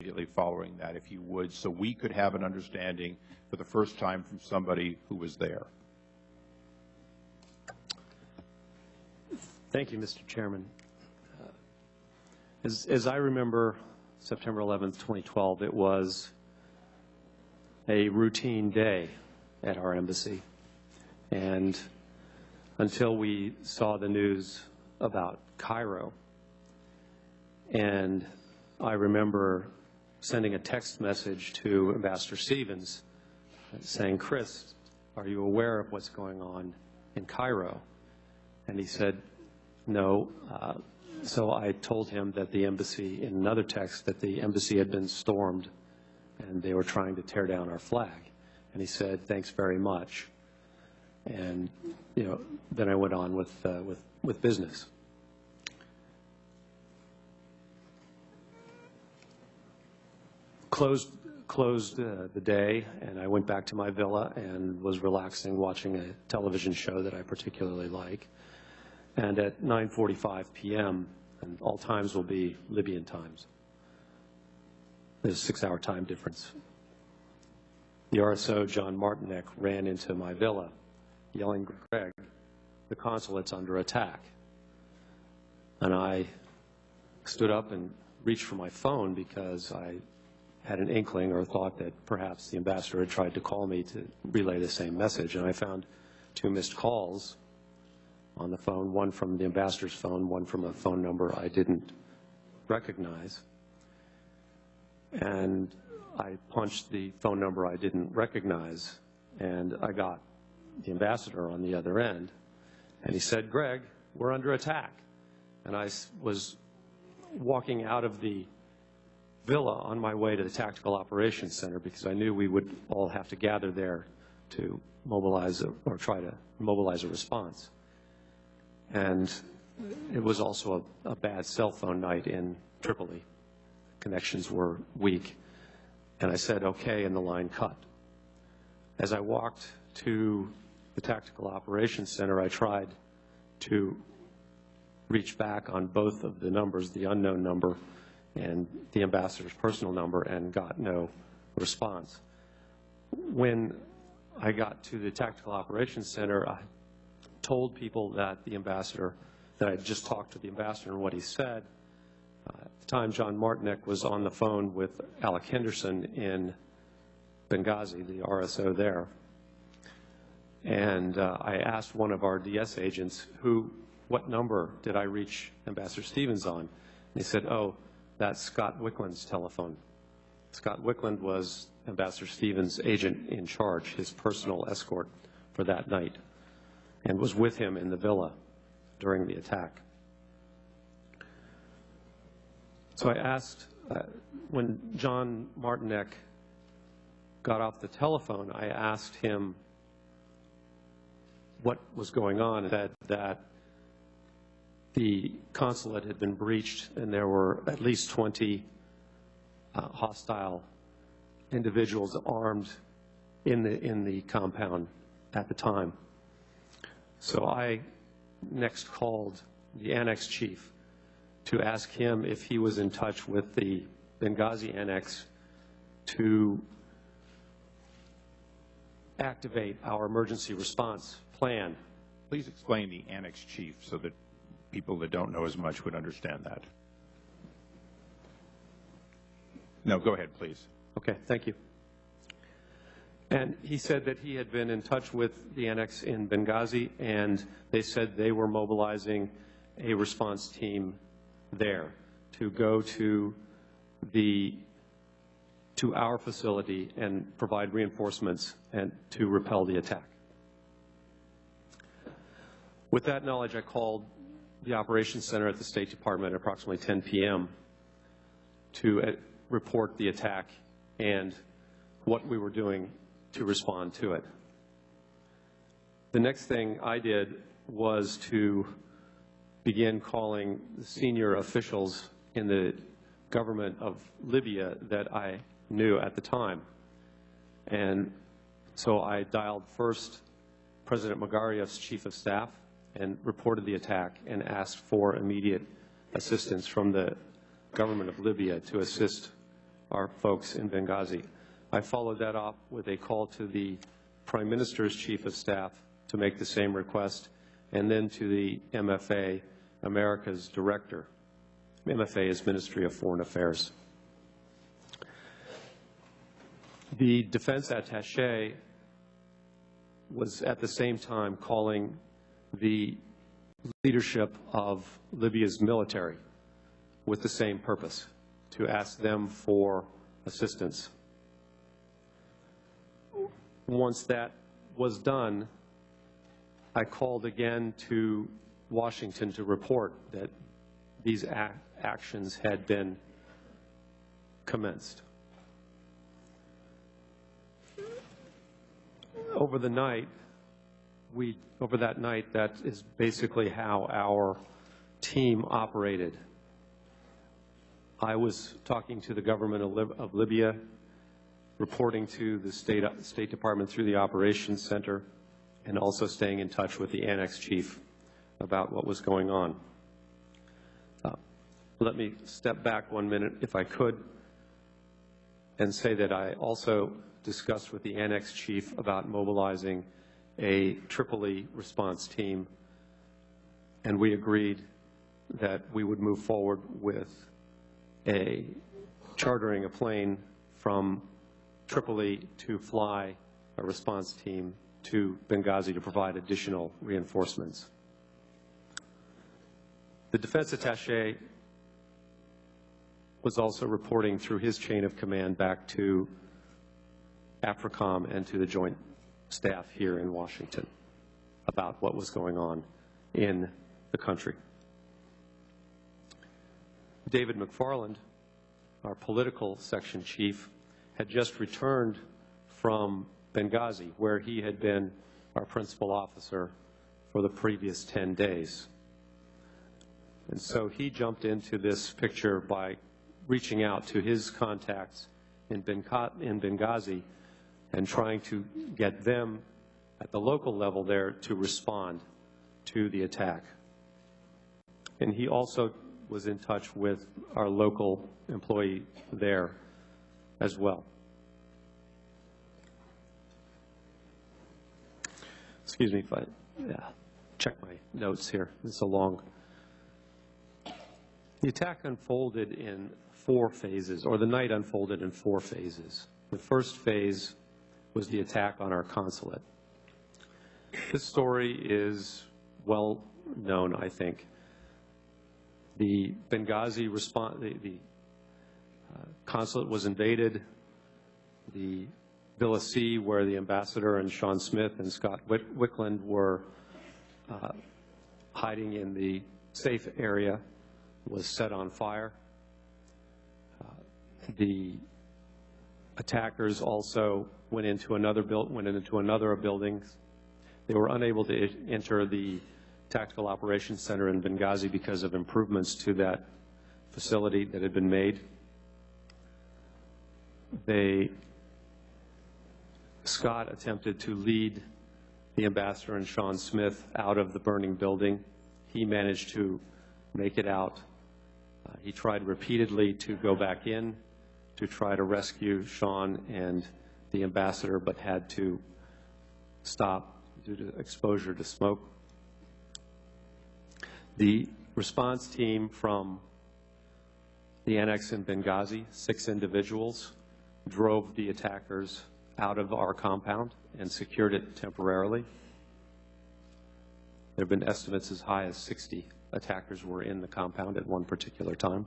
immediately following that, if you would, so we could have an understanding for the first time from somebody who was there. Thank you, Mr. Chairman. As I remember, September 11th, 2012, it was a routine day at our embassy. And until we saw the news about Cairo, and I remember sending a text message to Ambassador Stevens saying, "Chris, are you aware of what's going on in Cairo?" And he said, "No." So I told him that the embassy, in another text, that the embassy had been stormed and they were trying to tear down our flag. And he said, "Thanks very much." And, you know, then I went on with business. Closed the day, and I went back to my villa and was relaxing, watching a television show that I particularly like. And at 9:45 p.m., and all times will be Libyan times, there's a 6-hour time difference, the RSO, John Martinek, ran into my villa, yelling, "Greg, the consulate's under attack." And I stood up and reached for my phone because I had an inkling or thought that perhaps the ambassador had tried to call me to relay the same message. And I found 2 missed calls on the phone, one from the ambassador's phone, one from a phone number I didn't recognize. And I punched the phone number I didn't recognize, and I got the ambassador on the other end. And he said, "Greg, we're under attack." And I was walking out of the villa on my way to the Tactical Operations Center because I knew we would all have to gather there to mobilize or try to mobilize a response. And it was also a bad cell phone night in Tripoli. Connections were weak. And I said, "Okay," and the line cut. As I walked to the Tactical Operations Center, I tried to reach back on both of the numbers, the unknown number and the ambassador's personal number, and got no response. When I got to the Tactical Operations Center, I told people that the ambassador, that I had just talked to the ambassador and what he said. At the time, John Martinek was on the phone with Alec Henderson in Benghazi, the RSO there. And I asked one of our DS agents, what number did I reach Ambassador Stevens on? And he said, "Oh, that's Scott Wickland's telephone." Scott Wickland was Ambassador Stevens' agent in charge, his personal escort for that night, and was with him in the villa during the attack. So I asked, when John Martinek got off the telephone, I asked him what was going on, that the consulate had been breached and there were at least 20 hostile individuals armed in the compound at the time. So I next called the annex chief to ask him if he was in touch with the Benghazi annex to activate our emergency response plan. Please explain the annex chief so that people that don't know as much would understand that. No, go ahead, please. Okay, thank you. And he said that he had been in touch with the annex in Benghazi, and they said they were mobilizing a response team there to go to our facility and provide reinforcements and to repel the attack. With that knowledge, I called the operations center at the State Department at approximately 10 p.m. to report the attack and what we were doing to respond to it. The next thing I did was to begin calling the senior officials in the government of Libya that I knew at the time. And so I dialed first President Magariev's chief of staff and reported the attack and asked for immediate assistance from the government of Libya to assist our folks in Benghazi. I followed that up with a call to the Prime Minister's Chief of Staff to make the same request, and then to the MFA, America's Director. MFA is Ministry of Foreign Affairs. The defense attaché was at the same time calling the leadership of Libya's military with the same purpose, to ask them for assistance. Once that was done, I called again to Washington to report that these actions had been commenced. Over that night, that is basically how our team operated. I was talking to the government of Libya, reporting to the State Department through the Operations Center, and also staying in touch with the Annex Chief about what was going on. Let me step back 1 minute, if I could, and say that I also discussed with the Annex Chief about mobilizing a Tripoli response team, and we agreed that we would move forward with chartering a plane from Tripoli to fly a response team to Benghazi to provide additional reinforcements. The defense attaché was also reporting through his chain of command back to AFRICOM and to the Joint Staff here in Washington about what was going on in the country. David McFarland, our political section chief, had just returned from Benghazi, where he had been our principal officer for the previous 10 days. And so he jumped into this picture by reaching out to his contacts in Benghazi and trying to get them at the local level there to respond to the attack. And he also was in touch with our local employee there as well. Excuse me if I check my notes here. It's a long. The attack unfolded in 4 phases, or the night unfolded in 4 phases. The first phase was the attack on our consulate. This story is well known, I think. The Benghazi the consulate was invaded. The Villa C, where the ambassador and Sean Smith and Scott Wickland were hiding in the safe area, was set on fire. The attackers also went into another building. They were unable to enter the Tactical Operations Center in Benghazi because of improvements to that facility that had been made. Scott attempted to lead the ambassador and Sean Smith out of the burning building. He managed to make it out. He tried repeatedly to go back in to try to rescue Sean and the ambassador, but had to stop due to exposure to smoke. The response team from the annex in Benghazi, 6 individuals, drove the attackers out of our compound and secured it temporarily. There have been estimates as high as 60 attackers were in the compound at one particular time.